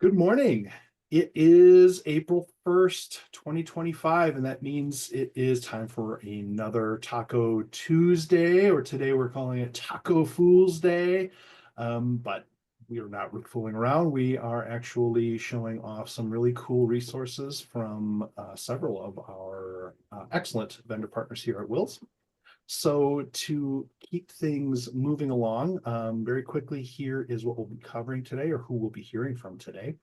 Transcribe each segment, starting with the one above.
Good morning. It is April 1st, 2025, and that means it is time for another Taco Tuesday, or today we're calling it Taco Fool's Day. But we are not fooling around. We are actually showing off some really cool resources from several of our excellent vendor partners here at WiLS. So to keep things moving along, very quickly, here is what we'll be covering today, or who we'll be hearing from today.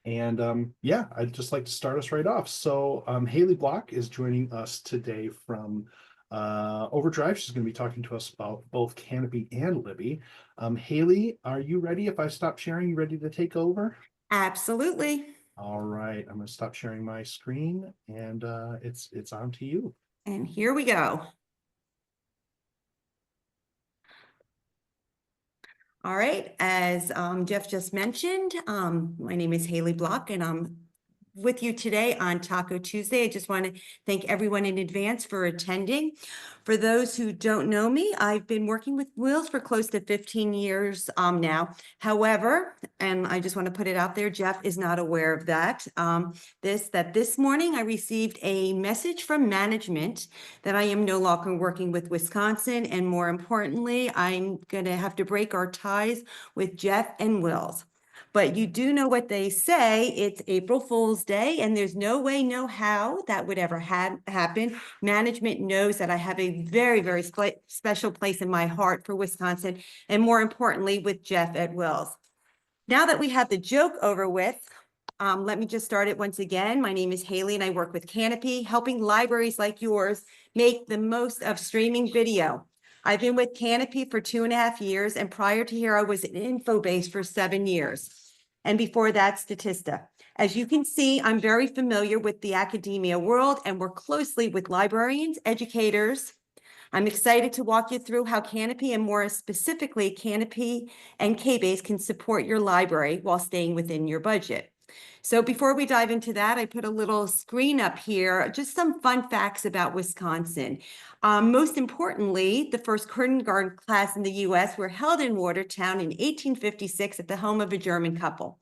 And yeah, I'd just like to start us right off. So Hayley Bloch is joining us today from OverDrive. She's going to be talking to us about both Kanopy and Libby. Hayley, are you ready? If I stop sharing, you ready to take over? Absolutely. All right, I'm going to stop sharing my screen, and it's on to you. And here we go. All right, as Jeff just mentioned, my name is Hayley Bloch, and I'm with you today on Taco Tuesday. I just want to thank everyone in advance for attending. For those who don't know me, I've been working with WiLS for close to 15 years now. However, and I just want to put it out there, Jeff is not aware of that. This morning I received a message from management that I am no longer working with Wisconsin, and more importantly, I'm going to have to break our ties with Jeff and WiLS. But you do know what they say, it's April Fool's Day, and there's no way, no how that would ever happen. Management knows that I have a very, very special place in my heart for Wisconsin, and more importantly, with Jeff at WiLS. Now that we have the joke over with, let me just start it once again. My name is Hayley, and I work with Kanopy, helping libraries like yours make the most of streaming video. I've been with Kanopy for 2.5 years, and prior to here, I was in InfoBase for 7 years. And before that, Statista. As you can see, I'm very familiar with the academia world and work closely with librarians, educators. I'm excited to walk you through how Kanopy, and more specifically, Kanopy and KBase, can support your library while staying within your budget. So before we dive into that, I put a little screen up here, just some fun facts about Wisconsin. Most importantly, the first kindergarten class in the U.S. were held in Watertown in 1856 at the home of a German couple.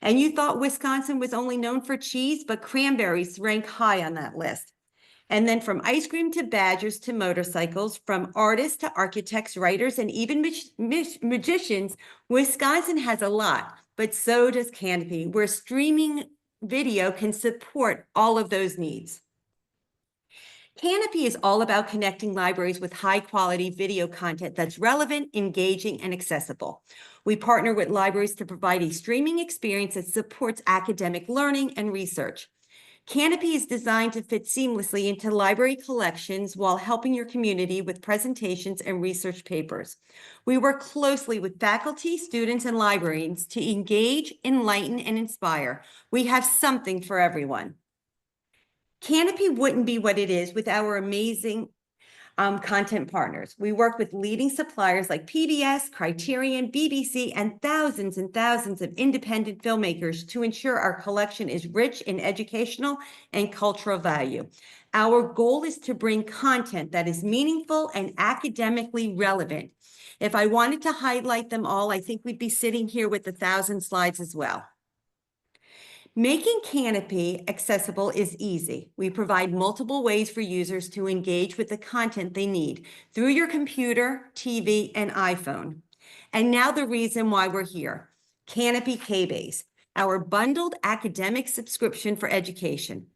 And you thought Wisconsin was only known for cheese, but cranberries rank high on that list. And then from ice cream to badgers to motorcycles, from artists to architects, writers, and even magicians, Wisconsin has a lot, but so does Kanopy, where streaming video can support all of those needs. Kanopy is all about connecting libraries with high-quality video content that's relevant, engaging, and accessible. We partner with libraries to provide a streaming experience that supports academic learning and research. Kanopy is designed to fit seamlessly into library collections while helping your community with presentations and research papers. We work closely with faculty, students, and librarians to engage, enlighten, and inspire. We have something for everyone. Kanopy wouldn't be what it is with our amazing content partners. We work with leading suppliers like PBS, Criterion, BBC, and thousands of independent filmmakers to ensure our collection is rich in educational and cultural value. Our goal is to bring content that is meaningful and academically relevant. If I wanted to highlight them all, I think we'd be sitting here with 1,000 slides as well. Making Kanopy accessible is easy. We provide multiple ways for users to engage with the content they need through your computer, TV, and iPhone. And now the reason why we're here, Kanopy KBase, our bundled academic subscription for education.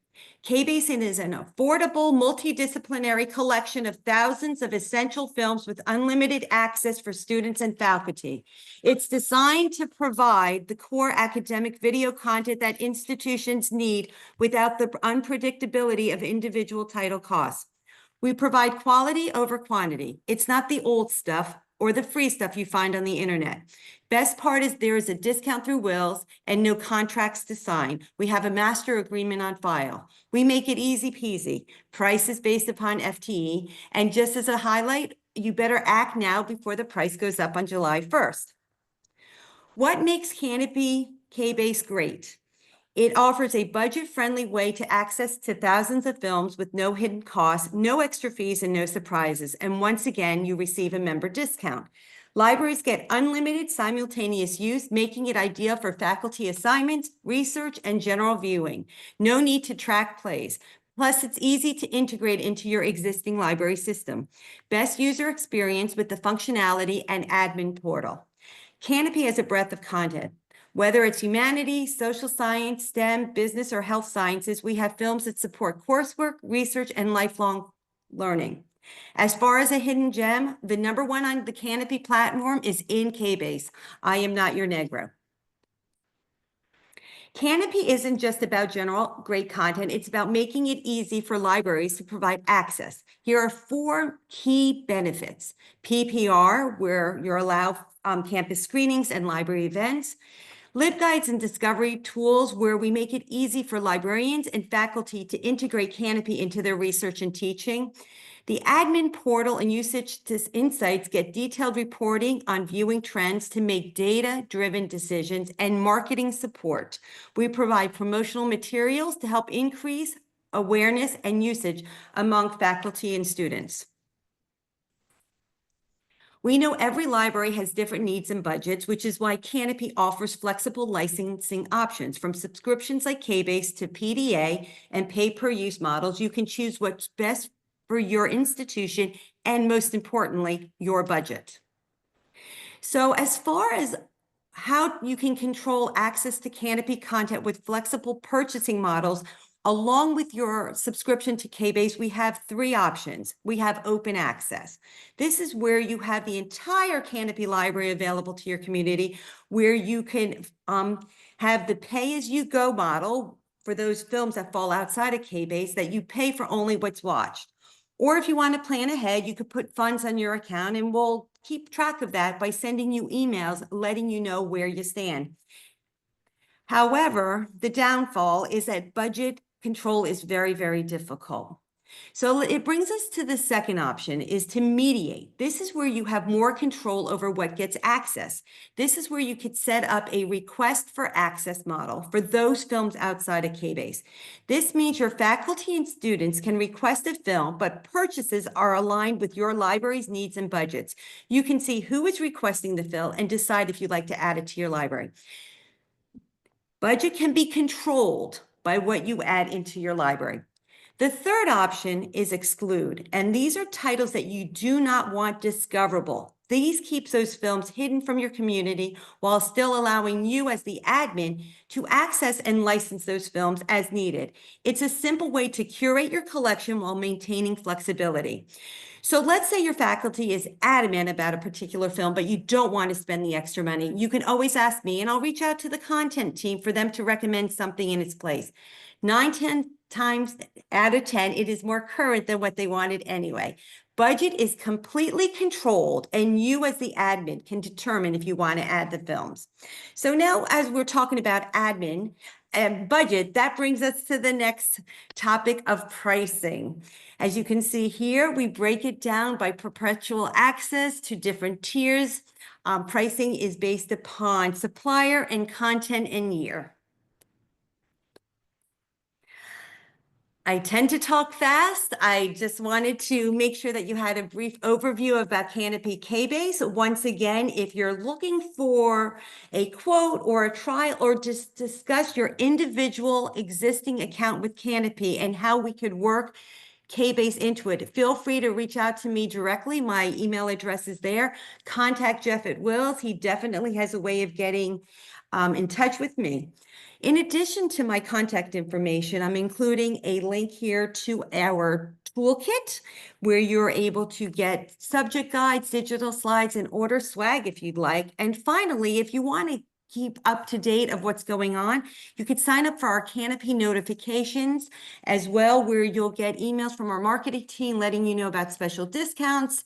KBase is an affordable, multidisciplinary collection of thousands of essential films with unlimited access for students and faculty. It's designed to provide the core academic video content that institutions need without the unpredictability of individual title costs. We provide quality over quantity. It's not the old stuff or the free stuff you find on the internet. Best part is there is a discount through WiLS and no contracts to sign. We have a master agreement on file. We make it easy peasy. Price is based upon FTE. And just as a highlight, you better act now before the price goes up on July 1st. What makes Kanopy KBase great? It offers a budget-friendly way to access to thousands of films with no hidden costs, no extra fees, and no surprises. And once again, you receive a member discount. Libraries get unlimited simultaneous use, making it ideal for faculty assignments, research, and general viewing. No need to track plays. Plus, it's easy to integrate into your existing library system. Best user experience with the functionality and admin portal. Kanopy has a breadth of content. Whether it's humanities, social science, STEM, business, or health sciences, we have films that support coursework, research, and lifelong learning. As far as a hidden gem, the number one on the Kanopy platform is in K-Base. I am not your Negro. Kanopy isn't just about general great content, it's about making it easy for libraries to provide access. Here are 4 key benefits. PPR, where you're allowed campus screenings and library events. LibGuides and discovery tools, where we make it easy for librarians and faculty to integrate Kanopy into their research and teaching. The admin portal and usage insights get detailed reporting on viewing trends to make data-driven decisions and marketing support. We provide promotional materials to help increase awareness and usage among faculty and students. We know every library has different needs and budgets, which is why Kanopy offers flexible licensing options. From subscriptions like K-Base to PDA and pay-per-use models, you can choose what's best for your institution and, most importantly, your budget. So as far as how you can control access to Kanopy content with flexible purchasing models, along with your subscription to K-Base, we have 3 options. We have open access. This is where you have the entire Kanopy library available to your community, where you can have the pay-as-you-go model for those films that fall outside of K-Base, that you pay for only what's watched. Or if you want to plan ahead, you could put funds on your account, and we'll keep track of that by sending you emails letting you know where you stand. However, the downfall is that budget control is very, very difficult. So it brings us to the second option, is to mediate. This is where you have more control over what gets access. This is where you could set up a request for access model for those films outside of K-Base. This means your faculty and students can request a film, but purchases are aligned with your library's needs and budgets. You can see who is requesting the film and decide if you'd like to add it to your library. Budget can be controlled by what you add into your library. The third option is exclude, and these are titles that you do not want discoverable. These keeps those films hidden from your community while still allowing you as the admin to access and license those films as needed. It's a simple way to curate your collection while maintaining flexibility. So let's say your faculty is adamant about a particular film, but you don't want to spend the extra money. You can always ask me, and I'll reach out to the content team for them to recommend something in its place. 9-10 times out of 10, it is more current than what they wanted anyway. Budget is completely controlled, and you as the admin can determine if you want to add the films. So now, as we're talking about admin and budget, that brings us to the next topic of pricing. As you can see here, we break it down by perpetual access to different tiers. Pricing is based upon supplier and content and year. I tend to talk fast. I just wanted to make sure that you had a brief overview about Kanopy K-Base. Once again, if you're looking for a quote or a trial, or just discuss your individual existing account with Kanopy and how we could work K-Base into it, feel free to reach out to me directly. My email address is there. Contact Jeff at WiLS. He definitely has a way of getting in touch with me. In addition to my contact information, I'm including a link here to our toolkit, where you're able to get subject guides, digital slides, and order swag if you'd like. And finally, if you want to keep up to date of what's going on, you could sign up for our Kanopy notifications as well, where you'll get emails from our marketing team letting you know about special discounts,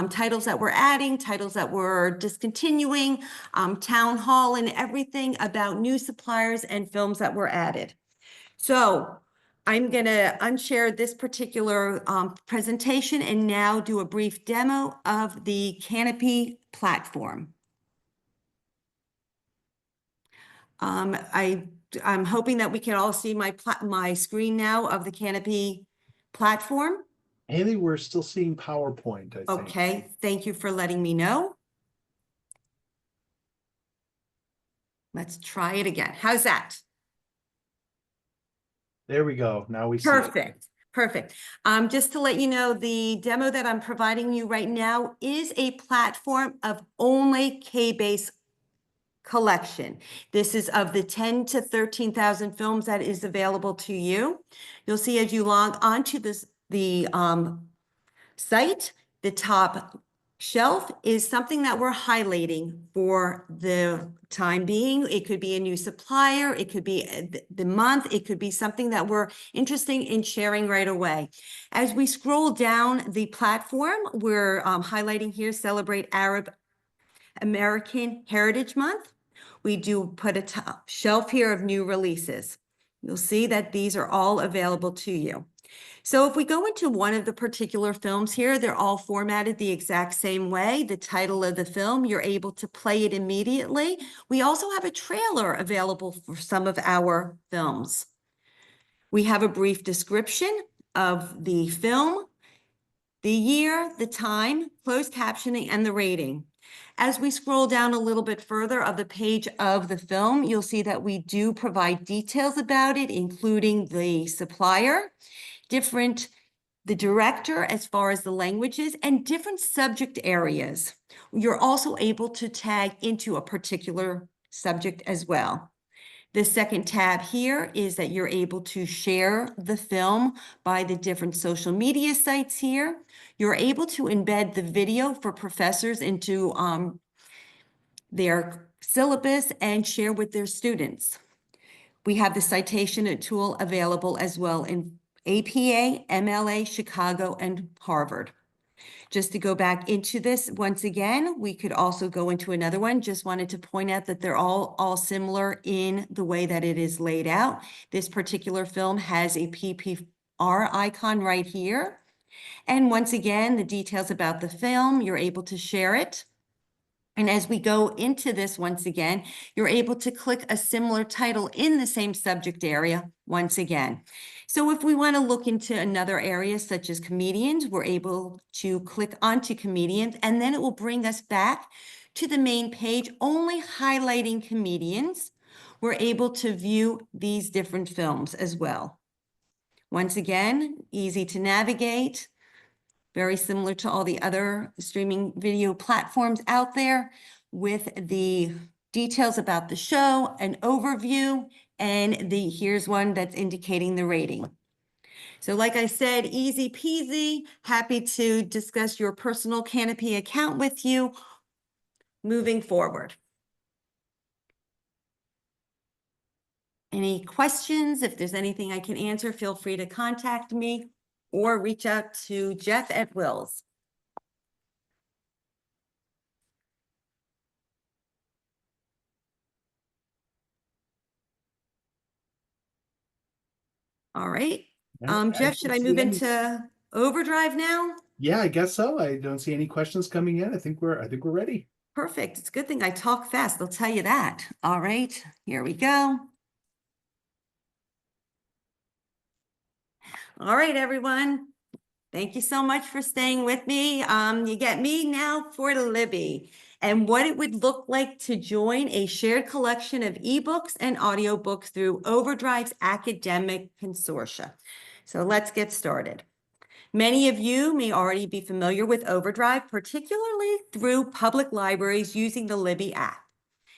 titles that we're adding, titles that we're discontinuing, town hall, and everything about new suppliers and films that were added. So I'm going to unshare this particular presentation and now do a brief demo of the Kanopy platform. I'm hoping that we can all see my screen now of the Kanopy platform. Hayley, we're still seeing PowerPoint, I think. Okay, thank you for letting me know. Let's try it again. How's that? There we go. Now we see it. Perfect. Perfect. Just to let you know, the demo that I'm providing you right now is a platform of only K-base collection. This is of the 10 to 13,000 films that is available to you. You'll see as you log onto the site, the top shelf is something that we're highlighting for the time being. It could be a new supplier, it could be the month, it could be something that we're interested in sharing right away. As we scroll down the platform, we're highlighting here Celebrate Arab American Heritage Month. We do put a top shelf here of new releases. You'll see that these are all available to you. So if we go into one of the particular films here, they're all formatted the exact same way. The title of the film, you're able to play it immediately. We also have a trailer available for some of our films. We have a brief description of the film, the year, the time, closed captioning, and the rating. As we scroll down a little bit further of the page of the film, you'll see that we do provide details about it, including the supplier, the director as far as the languages, and different subject areas. You're also able to tag into a particular subject as well. The second tab here is that you're able to share the film by the different social media sites here. You're able to embed the video for professors into their syllabus and share with their students. We have the citation tool available as well in APA, MLA, Chicago, and Harvard. Just to go back into this once again, we could also go into another one. Just wanted to point out that they're all similar in the way that it is laid out. This particular film has a PPR icon right here. And once again, the details about the film, you're able to share it. And as we go into this once again, you're able to click a similar title in the same subject area once again. So if we want to look into another area such as comedians, we're able to click onto comedians, and then it will bring us back to the main page, only highlighting comedians. We're able to view these different films as well. Once again, easy to navigate. Very similar to all the other streaming video platforms out there, with the details about the show, an overview, and here's one that's indicating the rating. So like I said, easy peasy, happy to discuss your personal Kanopy account with you moving forward. Any questions? If there's anything I can answer, feel free to contact me or reach out to Jeff at WiLS. All right. Jeff, should I move into OverDrive now? Yeah, I guess so. I don't see any questions coming in. I think we're ready. Perfect. It's a good thing I talk fast. I'll tell you that. All right, here we go. All right, everyone. Thank you so much for staying with me. You get me now for Libby and what it would look like to join a shared collection of ebooks and audiobooks through OverDrive's academic consortia. So let's get started. Many of you may already be familiar with OverDrive, particularly through public libraries using the Libby app.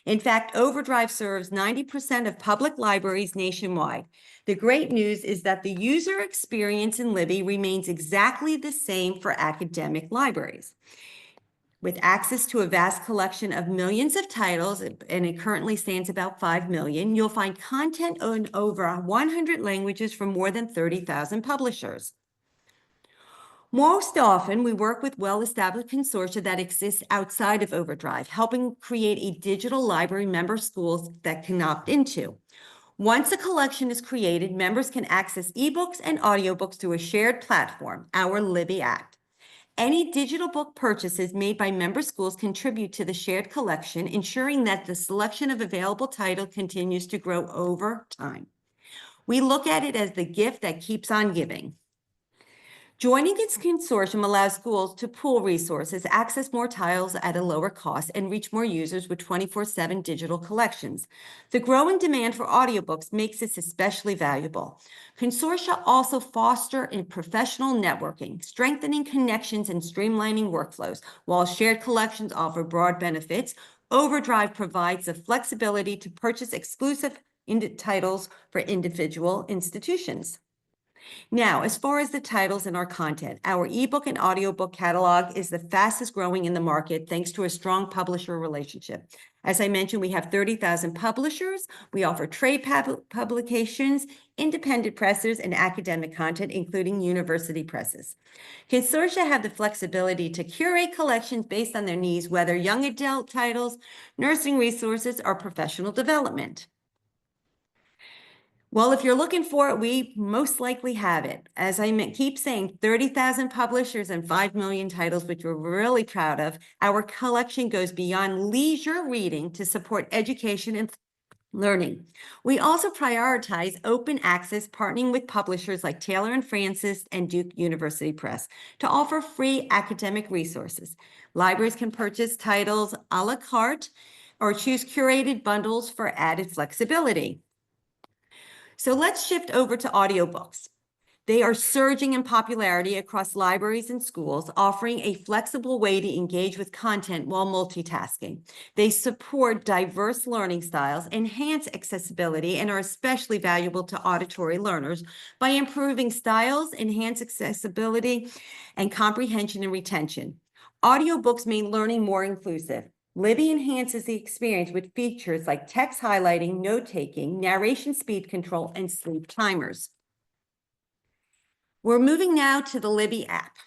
In fact, OverDrive serves 90% of public libraries nationwide. The great news is that the user experience in Libby remains exactly the same for academic libraries. With access to a vast collection of millions of titles, and it currently stands about 5 million, you'll find content in over 100 languages from more than 30,000 publishers. Most often, we work with well-established consortia that exist outside of OverDrive, helping create a digital library member schools that can opt into. Once a collection is created, members can access ebooks and audiobooks through a shared platform, our Libby app. Any digital book purchases made by member schools contribute to the shared collection, ensuring that the selection of available title continues to grow over time. We look at it as the gift that keeps on giving. Joining its consortium allows schools to pool resources, access more titles at a lower cost, and reach more users with 24/7 digital collections. The growing demand for audiobooks makes this especially valuable. Consortia also foster in professional networking, strengthening connections and streamlining workflows. While shared collections offer broad benefits, OverDrive provides the flexibility to purchase exclusive titles for individual institutions. Now, as far as the titles and our content, our ebook and audiobook catalog is the fastest growing in the market thanks to a strong publisher relationship. As I mentioned, we have 30,000 publishers. We offer trade publications, independent presses, and academic content, including university presses. Consortia have the flexibility to curate collections based on their needs, whether young adult titles, nursing resources, or professional development. Well, if you're looking for it, we most likely have it. As I keep saying, 30,000 publishers and 5 million titles, which we're really proud of. Our collection goes beyond leisure reading to support education and learning. We also prioritize open access, partnering with publishers like Taylor and Francis and Duke University Press to offer free academic resources. Libraries can purchase titles a la carte or choose curated bundles for added flexibility. So let's shift over to audiobooks. They are surging in popularity across libraries and schools, offering a flexible way to engage with content while multitasking. They support diverse learning styles, enhance accessibility, and are especially valuable to auditory learners by improving styles, enhance accessibility, and comprehension and retention. Audiobooks make learning more inclusive. Libby enhances the experience with features like text highlighting, note-taking, narration speed control, and sleep timers. We're moving now to the Libby app.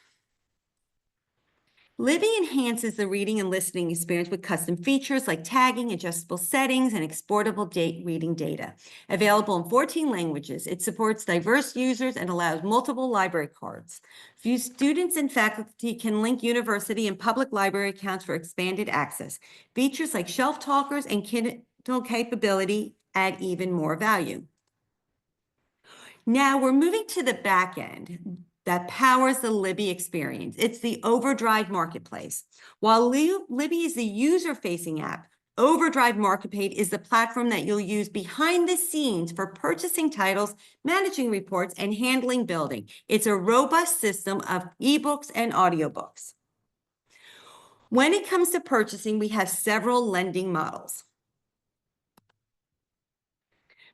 Libby enhances the reading and listening experience with custom features like tagging, adjustable settings, and exportable reading data. Available in 14 languages, it supports diverse users and allows multiple library cards. Few students and faculty can link university and public library accounts for expanded access. Features like shelf talkers and Kindle capability add even more value. Now we're moving to the back end that powers the Libby experience. It's the OverDrive Marketplace. While Libby is the user-facing app, OverDrive Marketplace is the platform that you'll use behind the scenes for purchasing titles, managing reports, and handling building. It's a robust system of ebooks and audiobooks. When it comes to purchasing, we have several lending models.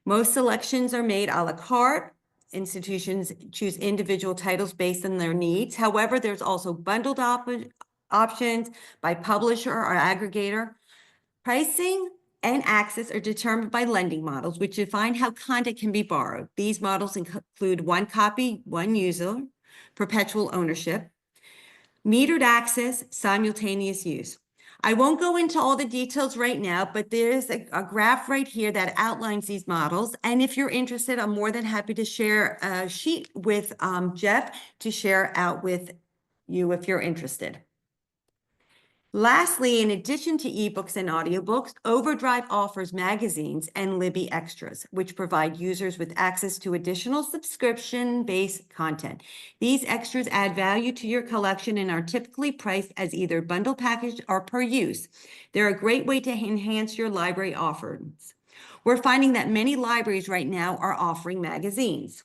Most selections are made a la carte. Institutions choose individual titles based on their needs. However, there's also bundled options by publisher or aggregator. Pricing and access are determined by lending models, which define how content can be borrowed. These models include one copy, one user, perpetual ownership, metered access, simultaneous use. I won't go into all the details right now, but there's a graph right here that outlines these models. And if you're interested, I'm more than happy to share a sheet with Jeff to share out with you if you're interested. Lastly, in addition to ebooks and audiobooks, OverDrive offers magazines and Libby Extras, which provide users with access to additional subscription-based content. These extras add value to your collection and are typically priced as either bundle package or per use. They're a great way to enhance your library offerings. We're finding that many libraries right now are offering magazines.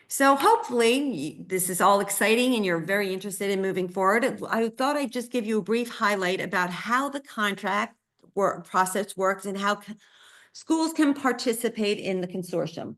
So hopefully this is all exciting and you're very interested in moving forward. I thought I'd just give you a brief highlight about how the contract process works and how schools can participate in the consortium.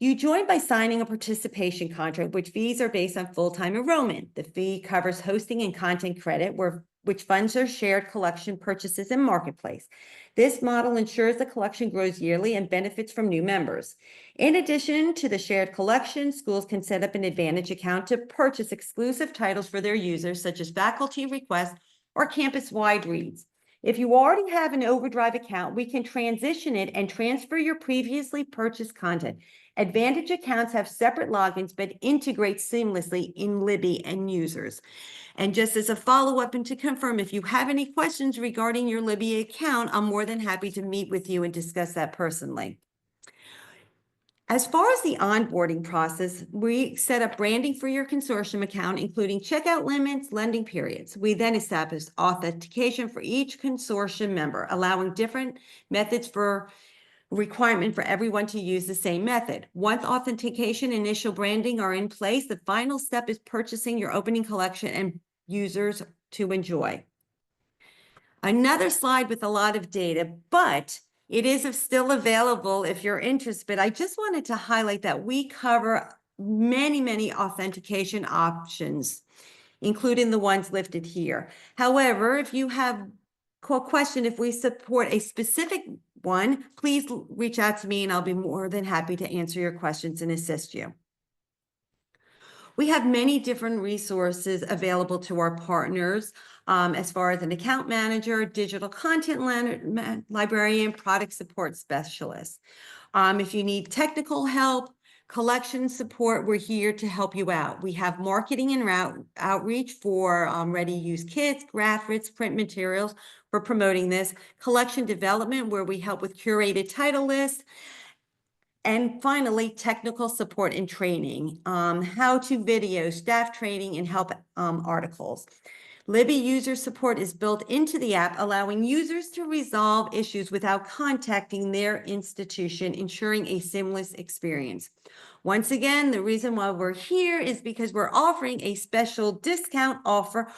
You join by signing a participation contract, which fees are based on full-time enrollment. The fee covers hosting and content credit, which funds are shared collection purchases and marketplace. This model ensures the collection grows yearly and benefits from new members. In addition to the shared collection, schools can set up an Advantage account to purchase exclusive titles for their users, such as faculty requests or campus-wide reads. If you already have an OverDrive account, we can transition it and transfer your previously purchased content. Advantage accounts have separate logins, but integrate seamlessly in Libby and users. And just as a follow-up and to confirm, if you have any questions regarding your Libby account, I'm more than happy to meet with you and discuss that personally. As far as the onboarding process, we set up branding for your consortium account, including checkout limits, lending periods. We then establish authentication for each consortium member, allowing different methods for requirement for everyone to use the same method. Once authentication and initial branding are in place, the final step is purchasing your opening collection and users to enjoy. Another slide with a lot of data, but it is still available if you're interested. But I just wanted to highlight that we cover many authentication options, including the ones listed here. However, if you have a question, if we support a specific one, please reach out to me and I'll be more than happy to answer your questions and assist you. We have many different resources available to our partners as far as an account manager, digital content librarian, product support specialist. If you need technical help, collection support, we're here to help you out. We have marketing and outreach for ready-to-use kits, graphics, print materials for promoting this, collection development where we help with curated title lists, and finally, technical support and training, how-to videos, staff training, and help articles. Libby user support is built into the app, allowing users to resolve issues without contacting their institution, ensuring a seamless experience. Once again, the reason why we're here is because we're offering a special discount offer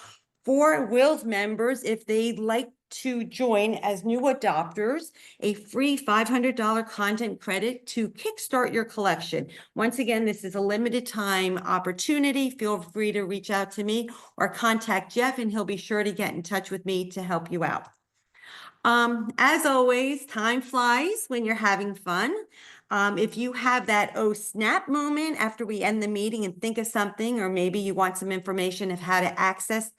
for WiLS members if they'd like to join as new adopters, a free $500 content credit to kickstart your collection. Once again, this is a limited time opportunity. Feel free to reach out to me or contact Jeff and he'll be sure to get in touch with me to help you out. As always, time flies when you're having fun. If you have that oh snap moment after we end the meeting and think of something, or maybe you want some information of how to access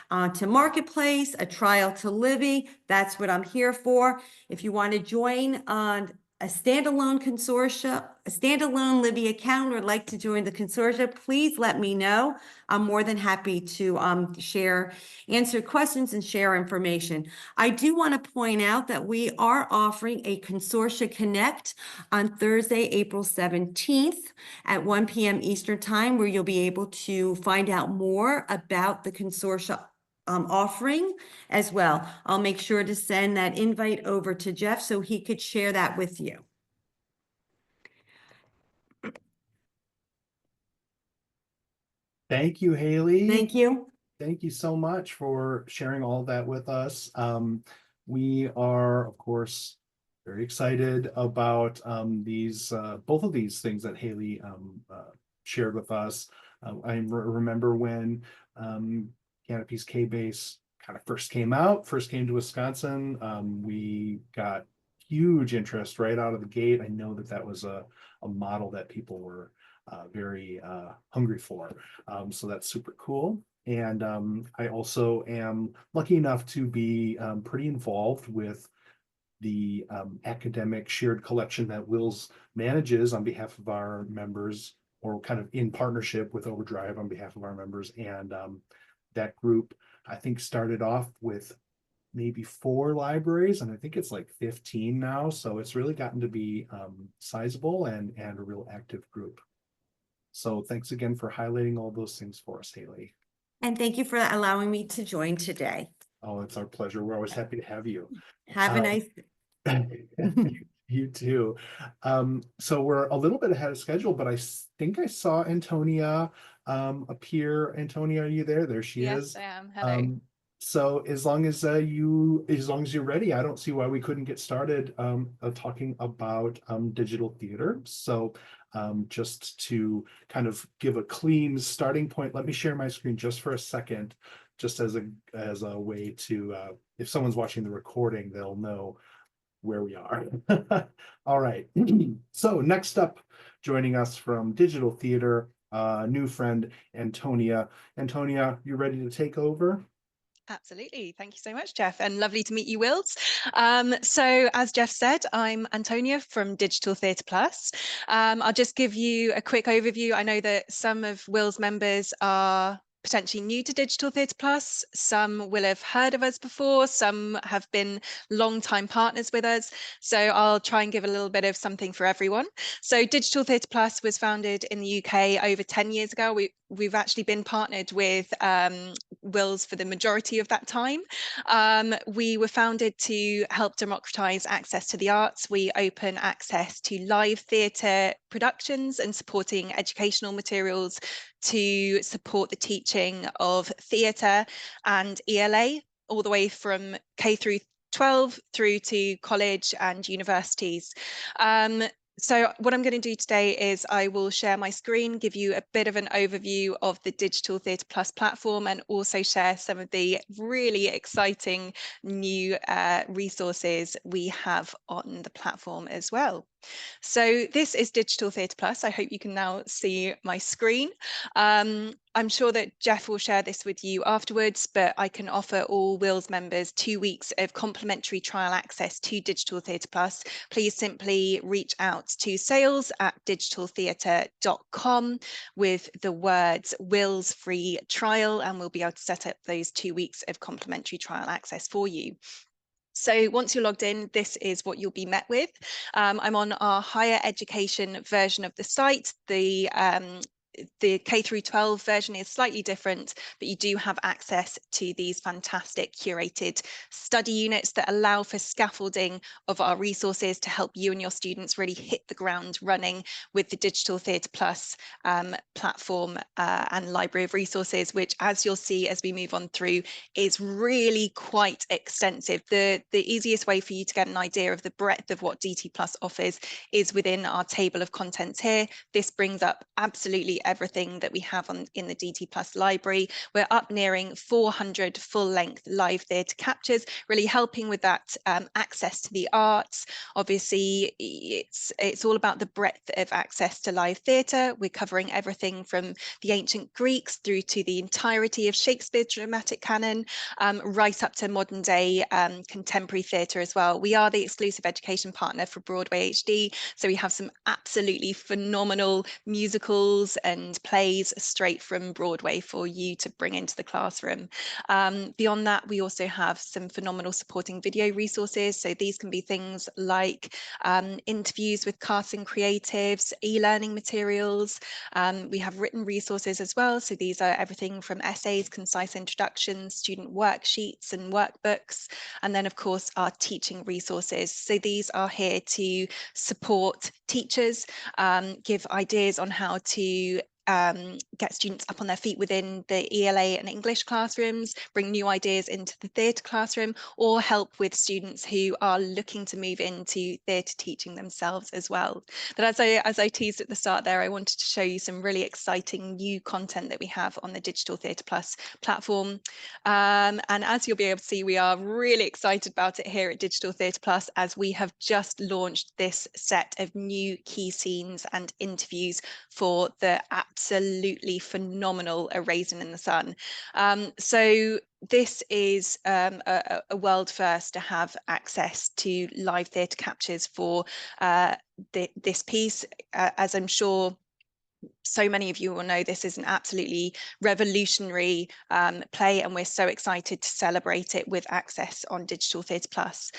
to Marketplace, a trial to Libby, that's what I'm here for. If you want to join on a standalone consortia, a standalone Libby account, or like to join the consortia, please let me know. I'm more than happy to answer questions and share information. I do want to point out that we are offering a Consortia Connect on Thursday, April 17th at 1 p.m. Eastern Time, where you'll be able to find out more about the consortia offering as well. I'll make sure to send that invite over to Jeff so he could share that with you. Thank you, Hayley. Thank you. Thank you so much for sharing all that with us. We are, of course, very excited about these both of these things that Hayley shared with us. I remember when Kanopy's K-Base kind of first came to Wisconsin. We got huge interest right out of the gate. I know that was a model that people were very hungry for. So that's super cool. And I also am lucky enough to be pretty involved with the academic shared collection that WiLS manages on behalf of our members, or kind of in partnership with OverDrive on behalf of our members. And that group, I think, started off with maybe 4 libraries, and I think it's like 15 now. So it's really gotten to be sizable and a real active group. So thanks again for highlighting all those things for us, Hayley. And thank you for allowing me to join today. Oh, it's our pleasure. We're always happy to have you. Have a nice. You too. So we're a little bit ahead of schedule, but I think I saw Antonia appear. Antonia, are you there? There she is. Yes, I am. Hello. So as long as you're ready, I don't see why we couldn't get started talking about digital theater. So just to kind of give a clean starting point, let me share my screen just for a second, just as a way to, if someone's watching the recording, they'll know where we are. All right. So next up, joining us from digital theater, new friend, Antonia. Antonia, you ready to take over? Absolutely. Thank you so much, Jeff, and lovely to meet you, WiLS. So as Jeff said, I'm Antonia from Digital Theatre Plus. I'll just give you a quick overview. I know that some of WiLS members are potentially new to Digital Theatre Plus. Some will have heard of us before, some have been long-time partners with us. So I'll try and give a little bit of something for everyone. So Digital Theatre Plus was founded in the UK over 10 years ago. We've actually been partnered with WiLS for the majority of that time. We were founded to help democratise access to the arts. We open access to live theatre productions and supporting educational materials to support the teaching of theatre and ELA, all the way from K through 12 through to college and universities. So what I'm going to do today is I will share my screen, give you a bit of an overview of the Digital Theatre Plus platform, and also share some of the really exciting new resources we have on the platform as well. So this is Digital Theatre Plus. I hope you can now see my screen. I'm sure that Jeff will share this with you afterwards, but I can offer all WiLS members 2 weeks of complimentary trial access to Digital Theatre Plus. Please simply reach out to sales@digitaltheatre.com with the words WiLS free trial, and we'll be able to set up those 2 weeks of complimentary trial access for you. So once you're logged in, this is what you'll be met with. I'm on our higher education version of the site. The K through 12 version is slightly different, but you do have access to these fantastic curated study units that allow for scaffolding of our resources to help you and your students really hit the ground running with the Digital Theatre Plus platform and library of resources, which, as you'll see as we move on through, is really quite extensive. The easiest way for you to get an idea of the breadth of what DT Plus offers is within our table of contents here. This brings up absolutely everything that we have in the DT Plus library. We're up nearing 400 full-length live theatre captures, really helping with that access to the arts. Obviously, it's all about the breadth of access to live theatre. We're covering everything from the ancient Greeks through to the entirety of Shakespeare's dramatic canon, right up to modern day contemporary theatre as well. We are the exclusive education partner for Broadway HD, so we have some absolutely phenomenal musicals and plays straight from Broadway for you to bring into the classroom. Beyond that, we also have some phenomenal supporting video resources. So these can be things like interviews with casting creatives, e-learning materials. We have written resources as well. So these are everything from essays, concise introductions, student worksheets and workbooks, and then of course our teaching resources. So these are here to support teachers, give ideas on how to get students up on their feet within the ELA and English classrooms, bring new ideas into the theatre classroom, or help with students who are looking to move into theatre teaching themselves as well. But as I teased at the start there, I wanted to show you some really exciting new content that we have on the Digital Theatre Plus platform. And as you'll be able to see, we are really excited about it here at Digital Theatre Plus, as we have just launched this set of new key scenes and interviews for the absolutely phenomenal A Raisin in the Sun. So this is a world first to have access to live theatre captures for this piece. As I'm sure so many of you will know, this is an absolutely revolutionary play, and we're so excited to celebrate it with access on Digital Theatre Plus.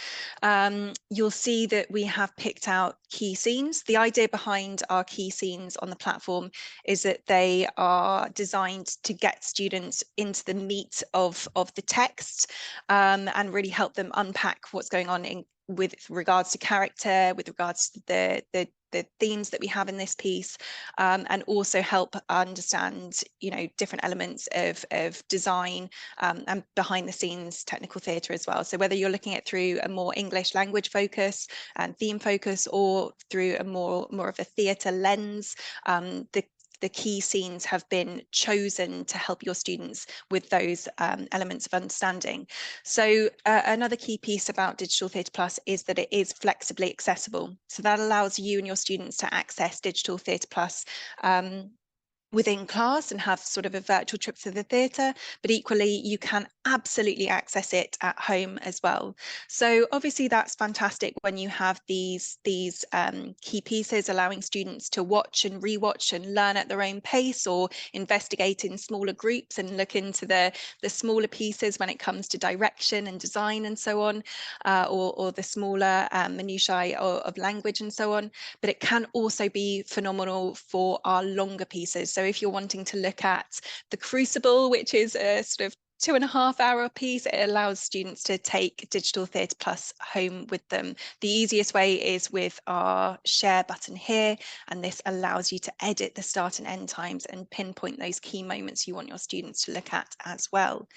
You'll see that we have picked out key scenes. The idea behind our key scenes on the platform is that they are designed to get students into the meat of the text and really help them unpack what's going on with regards to character, with regards to the themes that we have in this piece, and also help understand, different elements of design and behind the scenes technical theatre as well. So whether you're looking at through a more English language focus and theme focus, or through a more of a theatre lens, the key scenes have been chosen to help your students with those elements of understanding. So another key piece about Digital Theatre Plus is that it is flexibly accessible. So that allows you and your students to access Digital Theatre Plus within class and have sort of a virtual trip to the theatre, but equally you can absolutely access it at home as well. So obviously that's fantastic when you have these key pieces allowing students to watch and rewatch and learn at their own pace, or investigate in smaller groups and look into the smaller pieces when it comes to direction and design and so on, or the smaller minutiae of language and so on. But it can also be phenomenal for our longer pieces. So if you're wanting to look at The Crucible, which is a sort of 2.5-hour piece, it allows students to take Digital Theatre Plus home with them. The easiest way is with our share button here, and this allows you to edit the start and end times and pinpoint those key moments you want your students to look at as well.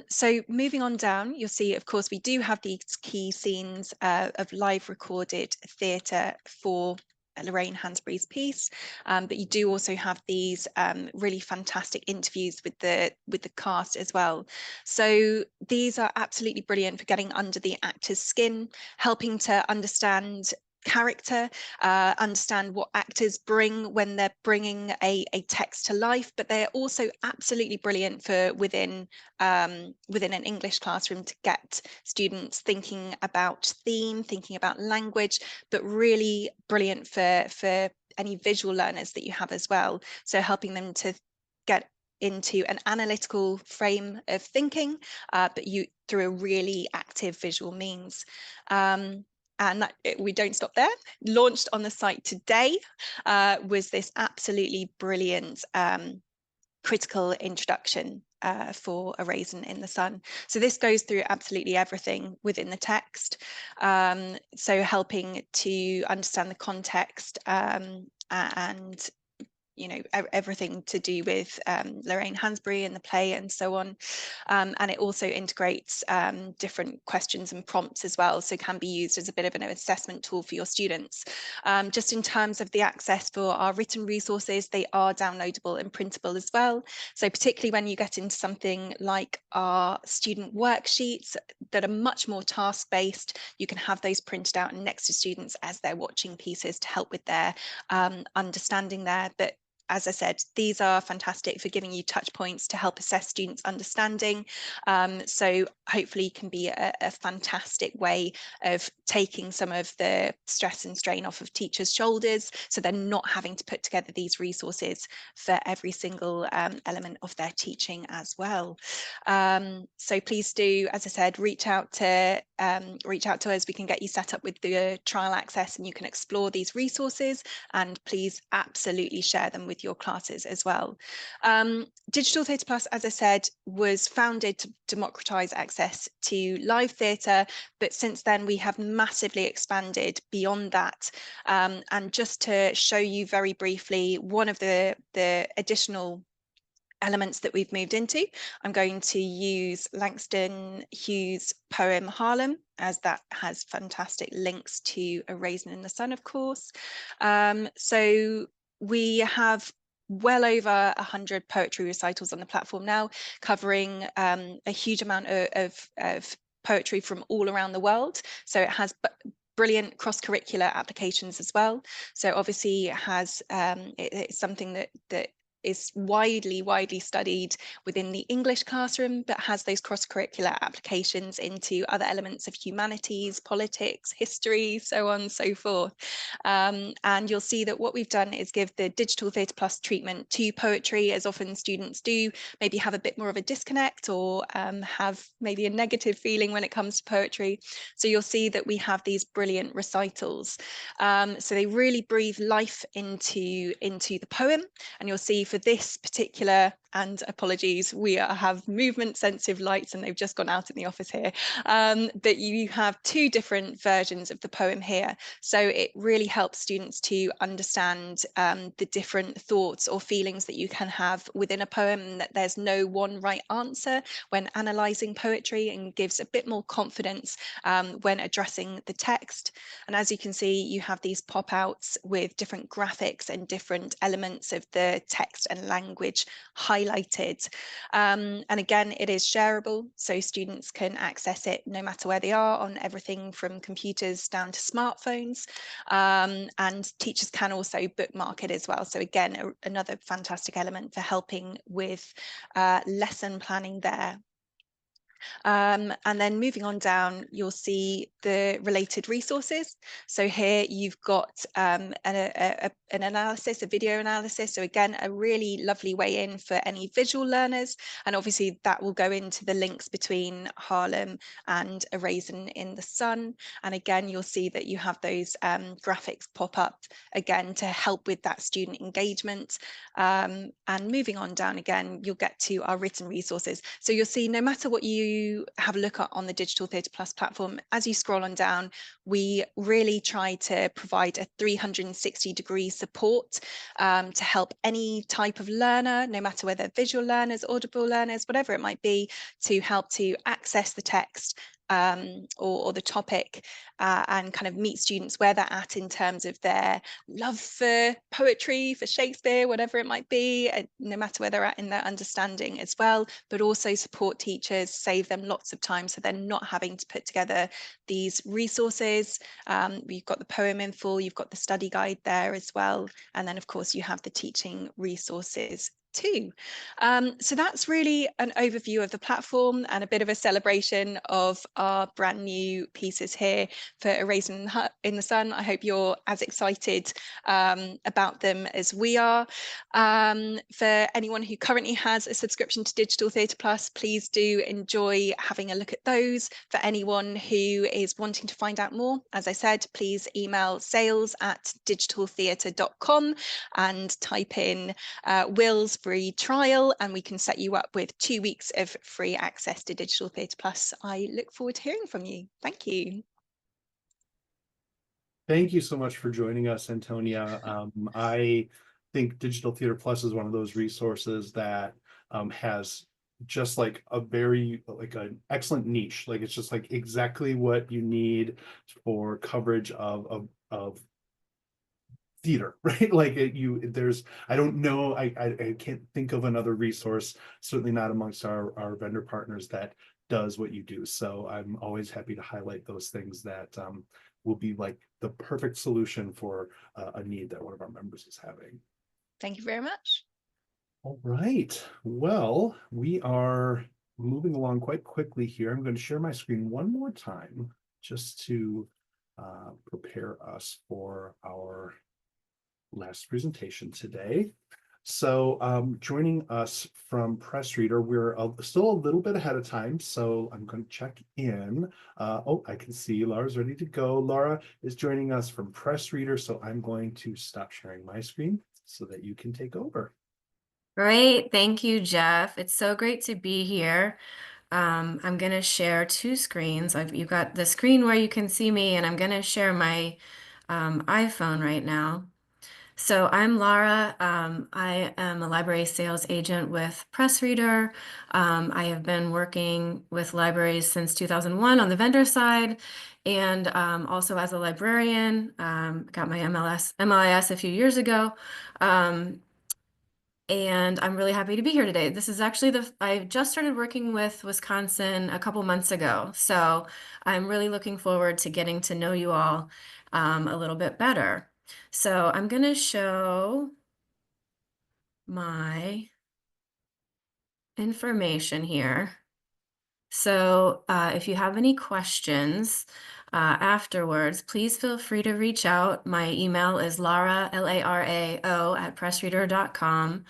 So moving on down, you'll see, of course, we do have these key scenes of live recorded theatre for Lorraine Hansberry's piece, but you do also have these really fantastic interviews with the cast as well. So these are absolutely brilliant for getting under the actor's skin, helping to understand character, understand what actors bring when they're bringing a text to life, but they're also absolutely brilliant for within an English classroom to get students thinking about theme, thinking about language, but really brilliant for any visual learners that you have as well. So helping them to get into an analytical frame of thinking, but through a really active visual means. And we don't stop there. Launched on the site today was this absolutely brilliant critical introduction for A Raisin in the Sun. So this goes through absolutely everything within the text. So helping to understand the context and everything to do with Lorraine Hansberry and the play and so on. And it also integrates different questions and prompts as well, so can be used as a bit of an assessment tool for your students. Just in terms of the access for our written resources, they are downloadable and printable as well. So particularly when you get into something like our student worksheets that are much more task-based, you can have those printed out next to students as they're watching pieces to help with their understanding there. But as I said, these are fantastic for giving you touch points to help assess students' understanding. So hopefully can be a fantastic way of taking some of the stress and strain off of teachers' shoulders, so they're not having to put together these resources for every single element of their teaching as well. So please do, as I said, reach out to us. We can get you set up with the trial access and you can explore these resources, and please absolutely share them with your classes as well. Digital Theatre Plus, as I said, was founded to democratise access to live theatre, but since then we have massively expanded beyond that. And just to show you very briefly one of the additional elements that we've moved into, I'm going to use Langston Hughes' poem Harlem, as that has fantastic links to A Raisin in the Sun, of course. So we have well over 100 poetry recitals on the platform now, covering a huge amount of poetry from all around the world. So it has brilliant cross-curricular applications as well. So obviously it has it's something that is widely studied within the English classroom, but has those cross-curricular applications into other elements of humanities, politics, history, so on and so forth. And you'll see that what we've done is give the Digital Theatre Plus treatment to poetry, as often students do maybe have a bit more of a disconnect or have maybe a negative feeling when it comes to poetry. So you'll see that we have these brilliant recitals. So they really breathe life into the poem, and you'll see for this particular, and apologies, we have movement sensitive lights and they've just gone out in the office here, but you have two different versions of the poem here. So it really helps students to understand the different thoughts or feelings that you can have within a poem, and that there's no one right answer when analysing poetry, and gives a bit more confidence when addressing the text. And as you can see, you have these pop-outs with different graphics and different elements of the text and language highlighted. And again, it is shareable, so students can access it no matter where they are, on everything from computers down to smartphones. And teachers can also bookmark it as well. So again, another fantastic element for helping with lesson planning there. And then moving on down, you'll see the related resources. So here you've got an analysis, a video analysis. So again, a really lovely way in for any visual learners. And obviously that will go into the links between Harlem and A Raisin in the Sun. And again, you'll see that you have those graphics pop up again to help with that student engagement. And moving on down again, you'll get to our written resources. So you'll see no matter what you have a look at on the Digital Theatre Plus platform, as you scroll on down, we really try to provide a 360-degree support to help any type of learner, no matter whether visual learners, audible learners, whatever it might be, to help to access the text or the topic and kind of meet students where they're at in terms of their love for poetry, for Shakespeare, whatever it might be, no matter where they're at in their understanding as well, but also support teachers, save them lots of time so they're not having to put together these resources. You've got the poem in full, you've got the study guide there as well, and then of course you have the teaching resources too. So that's really an overview of the platform and a bit of a celebration of our brand new pieces here for A Raisin in the Sun. I hope you're as excited about them as we are. For anyone who currently has a subscription to Digital Theatre Plus, please do enjoy having a look at those. For anyone who is wanting to find out more, as I said, please email sales@digitaltheatre.com and type in WiLS free trial, and we can set you up with 2 weeks of free access to Digital Theatre Plus. I look forward to hearing from you. Thank you. Thank you so much for joining us, Antonia. I think Digital Theatre Plus is one of those resources that has just like a very an excellent niche. Like it's just like exactly what you need for coverage of theater, right? Like there's, I don't know, I can't think of another resource, certainly not amongst our vendor partners, that does what you do. So I'm always happy to highlight those things that will be like the perfect solution for a need that one of our members is having. Thank you very much. All right, well, we are moving along quite quickly here. I'm going to share my screen one more time just to prepare us for our last presentation today. So joining us from PressReader, we're still a little bit ahead of time, so I'm going to check in. Oh, I can see Laura's ready to go. Laura is joining us from PressReader, so I'm going to stop sharing my screen so that you can take over. Great, thank you, Jeff. It's so great to be here. I'm going to share two screens. You've got the screen where you can see me, and I'm going to share my iPhone right now. So I'm Laura. I am a library sales agent with PressReader. I have been working with libraries since 2001 on the vendor side, and also as a librarian. Got my MLIS a few years ago. And I'm really happy to be here today. This is actually I just started working with Wisconsin a couple months ago. So I'm really looking forward to getting to know you all a little bit better. So I'm going to show my information here. So if you have any questions afterwards, please feel free to reach out. My email is Lara, LARAO, @pressreader.com.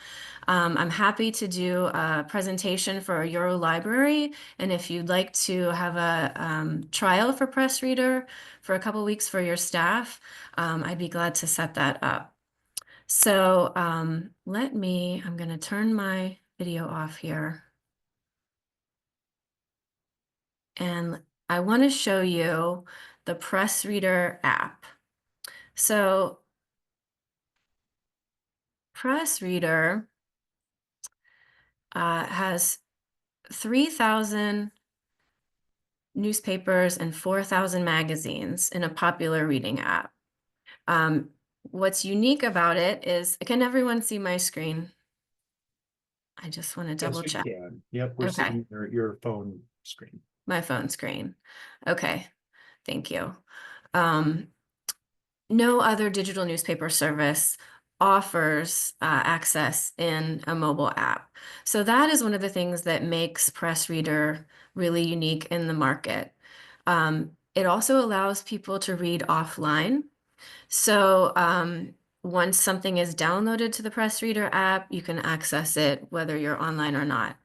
I'm happy to do a presentation for your library. And if you'd like to have a trial for PressReader for a couple weeks for your staff, I'd be glad to set that up. So I'm going to turn my video off here. And I want to show you the PressReader app. So PressReader has 3,000 newspapers and 4,000 magazines in a popular reading app. What's unique about it is, can everyone see my screen? I just want to Yes, double we check. can. Yep, we're Okay. seeing your phone screen. My phone screen. Okay, thank you. No other digital newspaper service offers access in a mobile app. So that is one of the things that makes PressReader really unique in the market. It also allows people to read offline. So once something is downloaded to the PressReader app, you can access it whether you're online or not.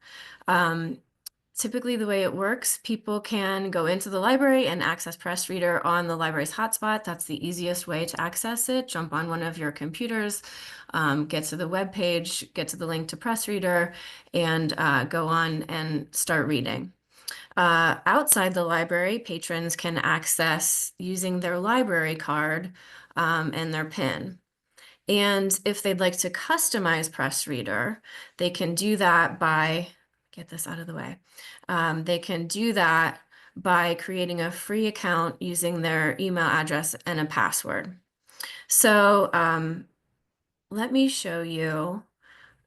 Typically, the way it works, people can go into the library and access PressReader on the library's hotspot. That's the easiest way to access it. Jump on one of your computers, get to the web page, get to the link to PressReader, and go on and start reading. Outside the library, patrons can access using their library card and their PIN. And if they'd like to customize PressReader, they can do that by, get this out of the way. They can do that by creating a free account using their email address and a password. So let me show you.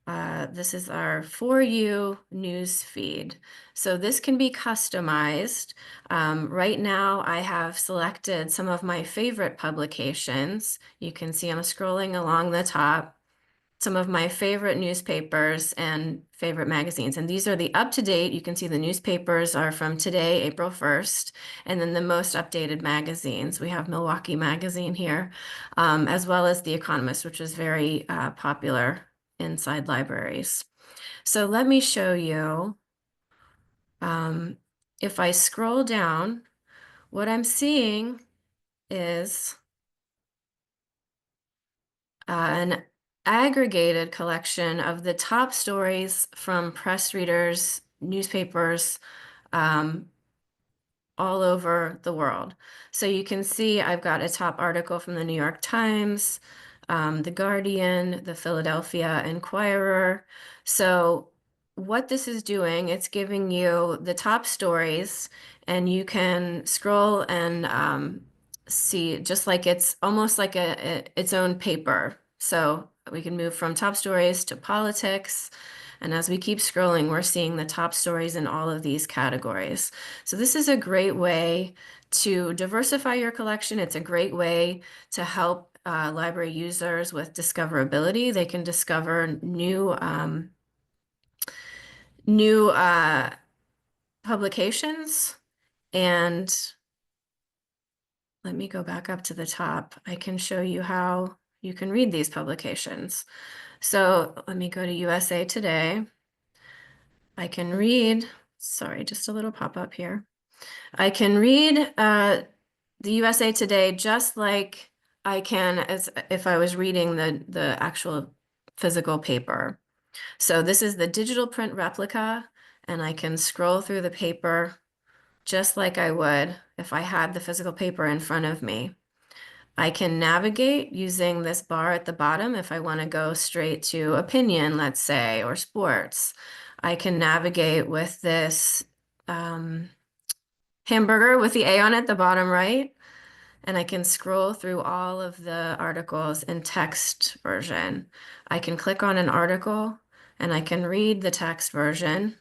This is our For You news feed. So this can be customized. Right now, I have selected some of my favorite publications. You can see I'm scrolling along the top. Some of my favorite newspapers and favorite magazines. And these are the up-to-date. You can see the newspapers are from today, April 1st, and then the most updated magazines. We have Milwaukee Magazine here, as well as The Economist, which is very popular inside libraries. So let me show you. If I scroll down, what I'm seeing is an aggregated collection of the top stories from press readers, newspapers, all over the world. So you can see I've got a top article from the New York Times, The Guardian, the Philadelphia Inquirer. So what this is doing, it's giving you the top stories, and you can scroll and see, just like it's almost like its own paper. So we can move from top stories to politics. And as we keep scrolling, we're seeing the top stories in all of these categories. So this is a great way to diversify your collection. It's a great way to help library users with discoverability. They can discover new publications. And let me go back up to the top. I can show you how you can read these publications. So let me go to USA Today. I can read, sorry, just a little pop-up here. I can read the USA Today just like I can as if I was reading the actual physical paper. So this is the digital print replica, and I can scroll through the paper just like I would if I had the physical paper in front of me. I can navigate using this bar at the bottom if I want to go straight to opinion, let's say, or sports. I can navigate with this hamburger with the A on it, the bottom right, and I can scroll through all of the articles in text version. I can click on an article and I can read the text version.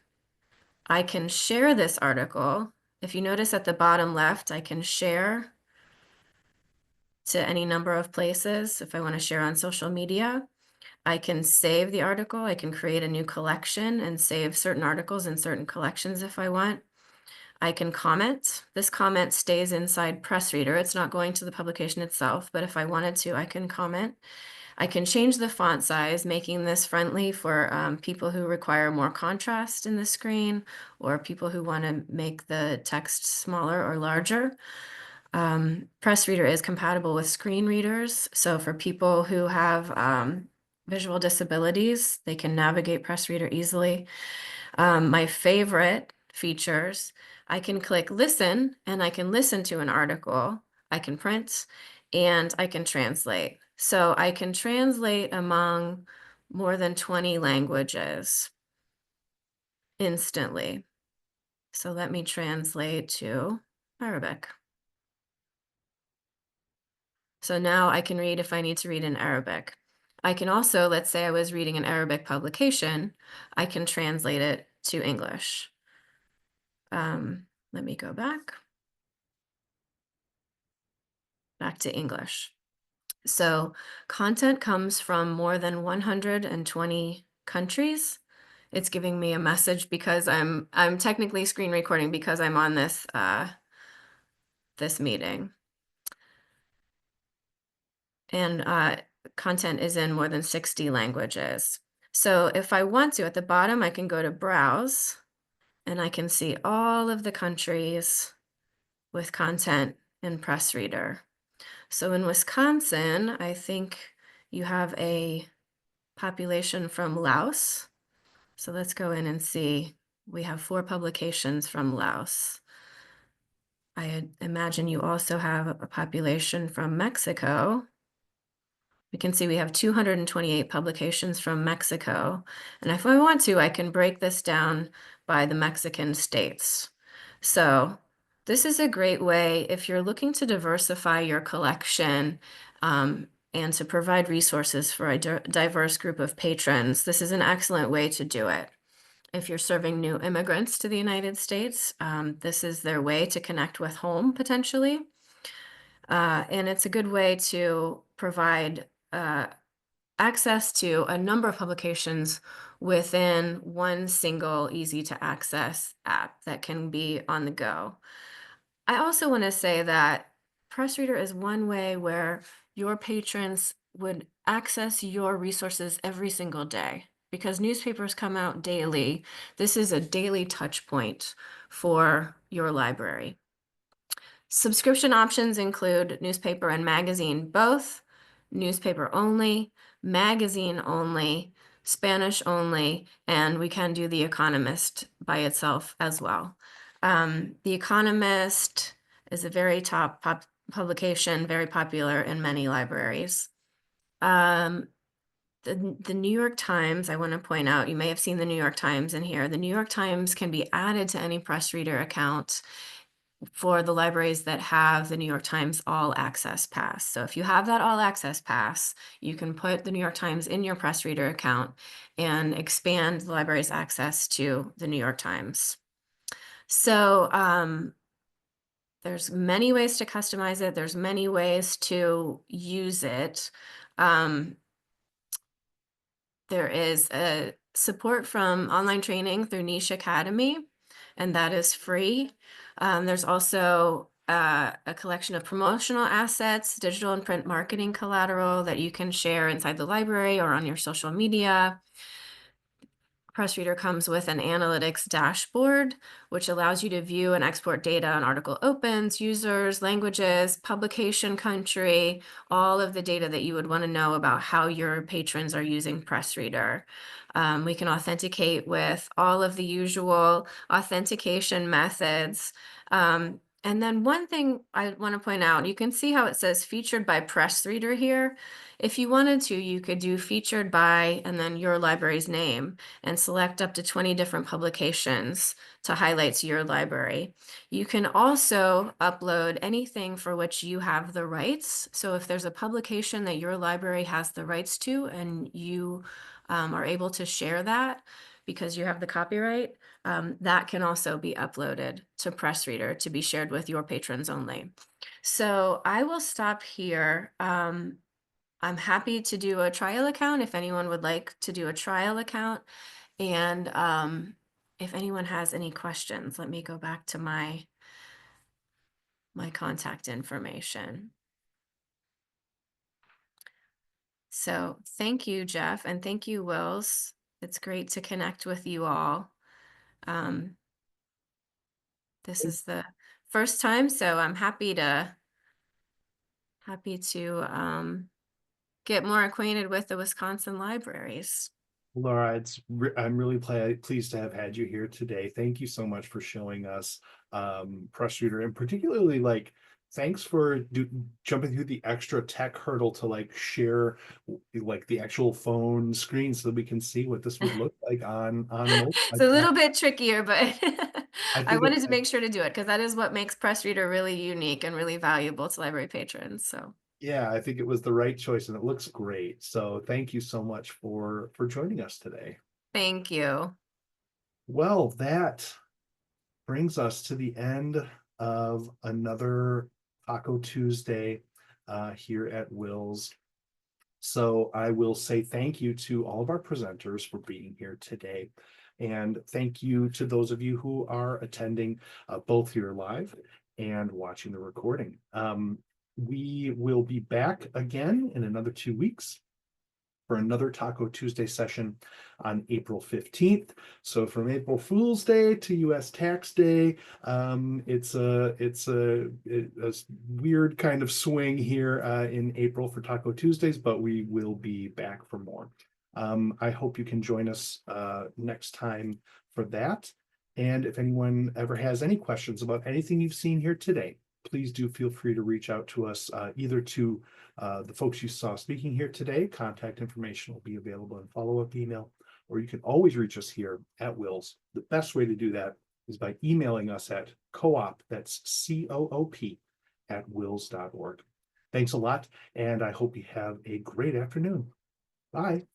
I can share this article. If you notice at the bottom left, I can share to any number of places. If I want to share on social media, I can save the article. I can create a new collection and save certain articles in certain collections if I want. I can comment. This comment stays inside PressReader. It's not going to the publication itself, but if I wanted to, I can comment. I can change the font size, making this friendly for people who require more contrast in the screen, or people who want to make the text smaller or larger. PressReader is compatible with screen readers. So for people who have visual disabilities, they can navigate PressReader easily. My favorite features, I can click listen and I can listen to an article. I can print and I can translate. So I can translate among more than 20 languages instantly. So let me translate to Arabic. So now I can read if I need to read in Arabic. I can also, let's say I was reading an Arabic publication, I can translate it to English. Let me go back to English. So content comes from more than 120 countries. It's giving me a message because I'm technically screen recording because I'm on this this meeting. And content is in more than 60 languages. So if I want to, at the bottom, I can go to Browse, and I can see all of the countries with content in PressReader. So in Wisconsin, I think you have a population from Laos. So let's go in and see. We have 4 publications from Laos. I imagine you also have a population from Mexico. We can see we have 228 publications from Mexico. And if I want to, I can break this down by the Mexican states. So this is a great way if you're looking to diversify your collection and to provide resources for a diverse group of patrons. This is an excellent way to do it. If you're serving new immigrants to the United States, this is their way to connect with home potentially. And it's a good way to provide access to a number of publications within one single easy to access app that can be on the go. I also want to say that PressReader is one way where your patrons would access your resources every single day because newspapers come out daily. This is a daily touch point for your library. Subscription options include newspaper and magazine both, newspaper only, magazine only, Spanish only, and we can do The Economist by itself as well. The Economist is a very top publication, very popular in many libraries. The New York Times, I want to point out, you may have seen the New York Times in here. The New York Times can be added to any PressReader account for the libraries that have the New York Times All Access Pass. So if you have that All Access Pass, you can put the New York Times in your PressReader account and expand the library's access to the New York Times. So there's many ways to customize it. There's many ways to use it. There is a support from online training through Niche Academy, and that is free. There's also a collection of promotional assets, digital and print marketing collateral that you can share inside the library or on your social media. PressReader comes with an analytics dashboard, which allows you to view and export data on article opens, users, languages, publication country, all of the data that you would want to know about how your patrons are using PressReader. We can authenticate with all of the usual authentication methods. And then one thing I want to point out, you can see how it says featured by PressReader here. If you wanted to, you could do featured by and then your library's name and select up to 20 different publications to highlight to your library. You can also upload anything for which you have the rights. So if there's a publication that your library has the rights to and you are able to share that because you have the copyright, that can also be uploaded to PressReader to be shared with your patrons only. So I will stop here. I'm happy to do a trial account if anyone would like to do a trial account. And if anyone has any questions, let me go back to my contact information. So thank you, Jeff, and thank you, WiLS. It's great to connect with you all. This is the first time, so I'm happy to get more acquainted with the Wisconsin libraries. Laura, I'm really pleased to have had you here today. Thank you so much for showing us PressReader, and particularly thanks for jumping through the extra tech hurdle to share the actual phone screen so that we can see what this would look like on mobile. It's a little bit trickier, but I wanted to it- make sure to do it because that is what makes PressReader really unique and really valuable to library patrons. So Yeah, I think it was the right choice and it looks great. So thank you so much for joining us today. Thank you. Well, that brings us to the end of another Taco Tuesday here at WiLS. So I will say thank you to all of our presenters for being here today. And thank you to those of you who are attending both here live and watching the recording. We will be back again in another 2 weeks for another Taco Tuesday session on April 15th. So from April Fool's Day to US Tax Day, it's a weird kind of swing here in April for Taco Tuesdays, but we will be back for more. I hope you can join us next time for that. And if anyone ever has any questions about anything you've seen here today, please do feel free to reach out to us either to the folks you saw speaking here today. Contact information will be available in follow-up email, or you can always reach us here at WiLS. The best way to do that is by emailing us at coop, that's COOP, at wils.org. Thanks a lot, and I hope you have a great afternoon. Bye.